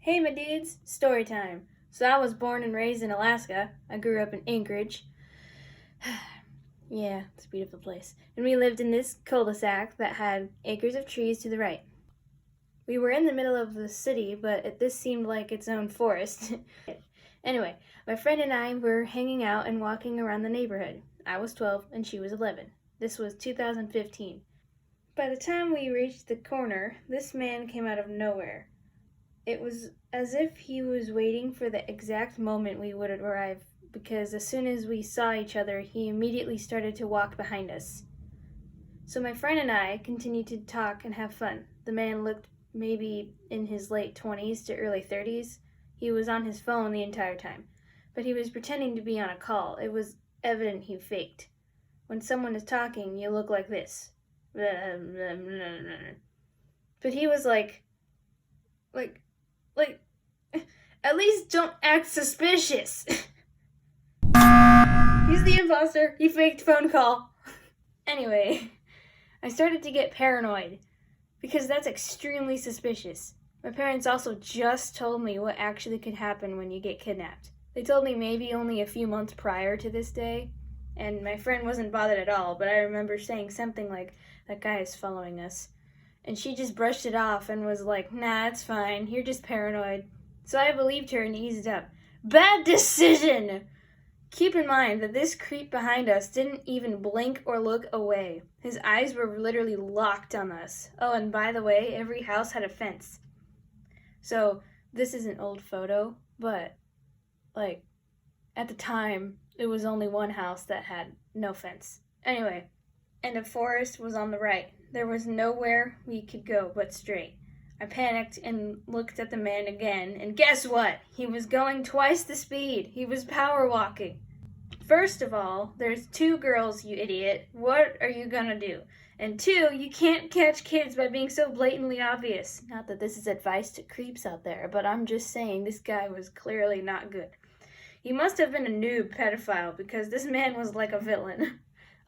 Hey, my dudes, story time. So, I was born and raised in Alaska. I grew up in Anchorage. Yeah, it's a beautiful place. And we lived in this cul de sac that had acres of trees to the right. We were in the middle of the city, but this seemed like its own forest. Anyway, my friend and I were hanging out and walking around the neighborhood. I was 12 and she was 11. This was 2015. By the time we reached the corner, this man came out of nowhere. It was as if he was waiting for the exact moment we would arrive, because as soon as we saw each other, he immediately started to walk behind us. So my friend and I continued to talk and have fun. The man looked maybe in his late 20s to early 30s. He was on his phone the entire time, but he was pretending to be on a call. It was evident he faked. When someone is talking, you look like this. But he was like, at least don't act suspicious. He's the imposter. He faked phone call. Anyway, I started to get paranoid because that's extremely suspicious. My parents also just told me what actually could happen when you get kidnapped. They told me maybe only a few months prior to this day, and my friend wasn't bothered at all, but I remember saying something like, "That guy is following us." And she just brushed it off and was like, "Nah, it's fine. You're just paranoid." So I believed her and eased up. Bad decision! Keep in mind that this creep behind us didn't even blink or look away. His eyes were literally locked on us. Oh, and by the way, every house had a fence. So this is an old photo, but at the time, it was only one house that had no fence. Anyway, and a forest was on the right. There was nowhere we could go but straight. I panicked and looked at the man again, and guess what? He was going twice the speed. He was power walking. First of all, there's 2 girls, you idiot. What are you gonna do? And 2, you can't catch kids by being so blatantly obvious. Not that this is advice to creeps out there, but I'm just saying this guy was clearly not good. He must have been a noob pedophile because this man was like a villain.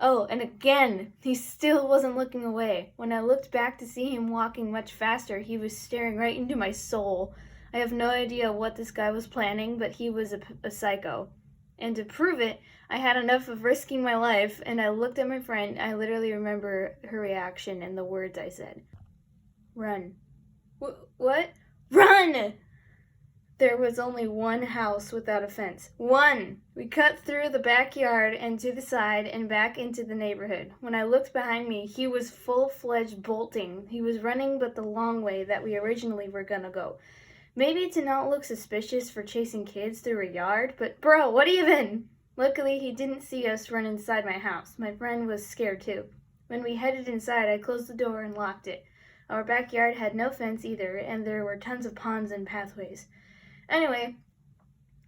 Oh, and again, he still wasn't looking away. When I looked back to see him walking much faster, he was staring right into my soul. I have no idea what this guy was planning, but he was a psycho. And to prove it, I had enough of risking my life, and I looked at my friend. I literally remember her reaction and the words I said. Run. What? Run! There was only one house without a fence. One! We cut through the backyard and to the side and back into the neighborhood. When I looked behind me, he was full-fledged bolting. He was running but the long way that we originally were gonna go. Maybe to not look suspicious for chasing kids through a yard, but bro, what even? Luckily, he didn't see us run inside my house. My friend was scared too. When we headed inside, I closed the door and locked it. Our backyard had no fence either, and there were tons of ponds and pathways. Anyway,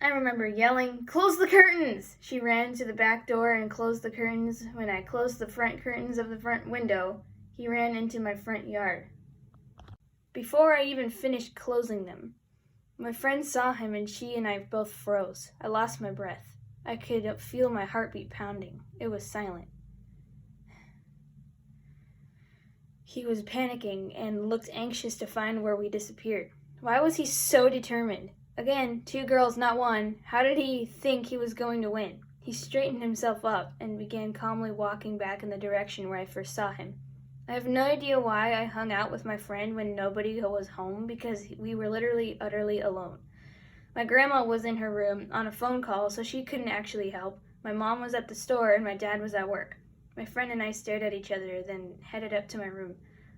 I remember yelling, "Close the curtains!" She ran to the back door and closed the curtains. When I closed the front curtains of the front window, he ran into my front yard. Before I even finished closing them, my friend saw him and she and I both froze. I lost my breath. I could feel my heartbeat pounding. It was silent. He was panicking and looked anxious to find where we disappeared. Why was he so determined? Again, 2 girls, not one. How did he think he was going to win? He straightened himself up and began calmly walking back in the direction where I first saw him. I have no idea why I hung out with my friend when nobody was home, because we were literally utterly alone. My grandma was in her room on a phone call, so she couldn't actually help. My mom was at the store and my dad was at work. My friend and I stared at each other, then headed up to my room.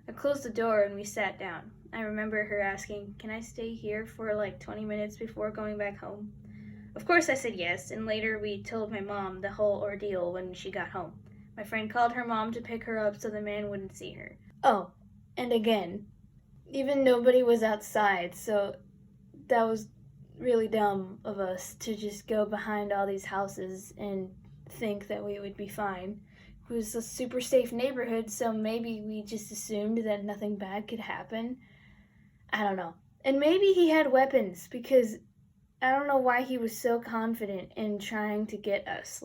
I closed the door and we sat down. I remember her asking, "Can I stay here for like 20 minutes before going back home?" Of course I said yes, and later we told my mom the whole ordeal when she got home. My friend called her mom to pick her up so the man wouldn't see her. Oh, and again, even nobody was outside, so that was really dumb of us to just go behind all these houses and think that we would be fine. It was a super safe neighborhood, so maybe we just assumed that nothing bad could happen. I don't know. And maybe he had weapons, because I don't know why he was so confident in trying to get us.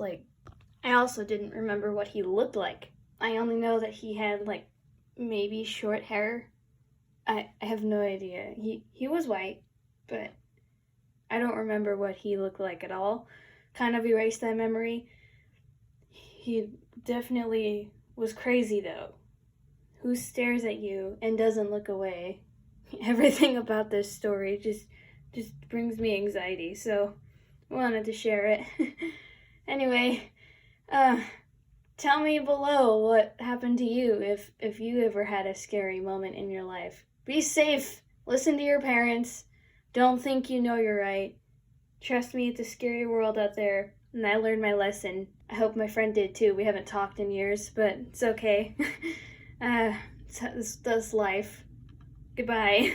I also didn't remember what he looked like. I only know that he had, maybe short hair. I have no idea. He was white, but I don't remember what he looked like at all. Kind of erased that memory. He definitely was crazy, though. Who stares at you and doesn't look away? Everything about this story just brings me anxiety, so I wanted to share it. Anyway, tell me below what happened to you if you ever had a scary moment in your life. Be safe. Listen to your parents. Don't think you know you're right. Trust me, it's a scary world out there, and I learned my lesson. I hope my friend did too. We haven't talked in years, but it's okay. That's life. Goodbye.